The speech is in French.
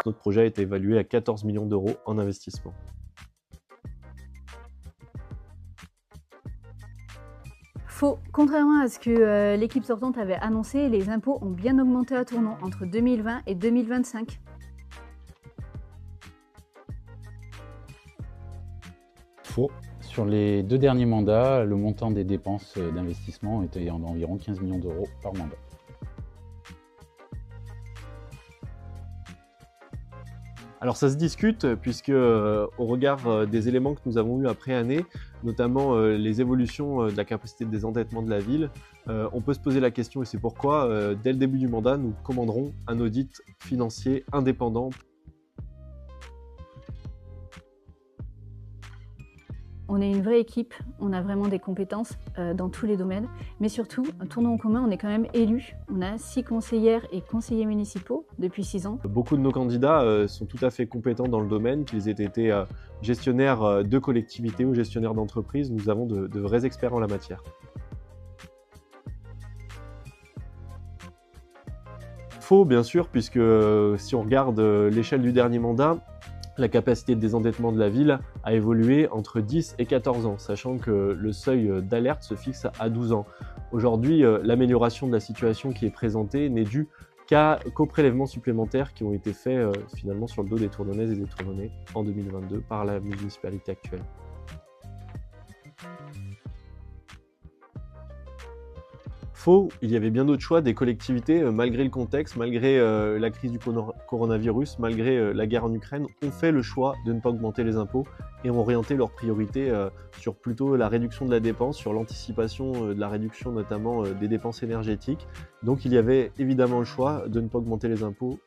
Notre projet a été évalué à 14 millions d'euros en investissement. Faux. Contrairement à ce que l'équipe sortante avait annoncé, les impôts ont bien augmenté à tournant entre 2020 et 2025. Faux. Sur les 2 derniers mandats, le montant des dépenses d'investissement était d'environ 15 millions d'euros par mandat. Alors ça se discute puisque au regard des éléments que nous avons eus après année, notamment les évolutions de la capacité de désendettement de la ville, on peut se poser la question et c'est pourquoi dès le début du mandat, nous commanderons un audit financier indépendant. On est une vraie équipe, on a vraiment des compétences dans tous les domaines, mais surtout, tournons en commun, on est quand même élus. On a 6 conseillères et conseillers municipaux depuis 6 ans. Beaucoup de nos candidats sont tout à fait compétents dans le domaine, qu'ils aient été gestionnaires de collectivités ou gestionnaires d'entreprises. Nous avons de vrais experts en la matière. Faux, bien sûr, puisque si on regarde l'échelle du dernier mandat, la capacité de désendettement de la ville a évolué entre 10 et 14 ans, sachant que le seuil d'alerte se fixe à 12 ans. Aujourd'hui, l'amélioration de la situation qui est présentée n'est due qu'aux prélèvements supplémentaires qui ont été faits finalement sur le dos des Tournonaises et des Tournonais en 2022 par la municipalité actuelle. Faux, il y avait bien d'autres choix, des collectivités, malgré le contexte, malgré la crise du coronavirus, malgré la guerre en Ukraine, ont fait le choix de ne pas augmenter les impôts et ont orienté leurs priorités sur plutôt la réduction de la dépense, sur l'anticipation de la réduction notamment des dépenses énergétiques. Donc il y avait évidemment le choix de ne pas augmenter les impôts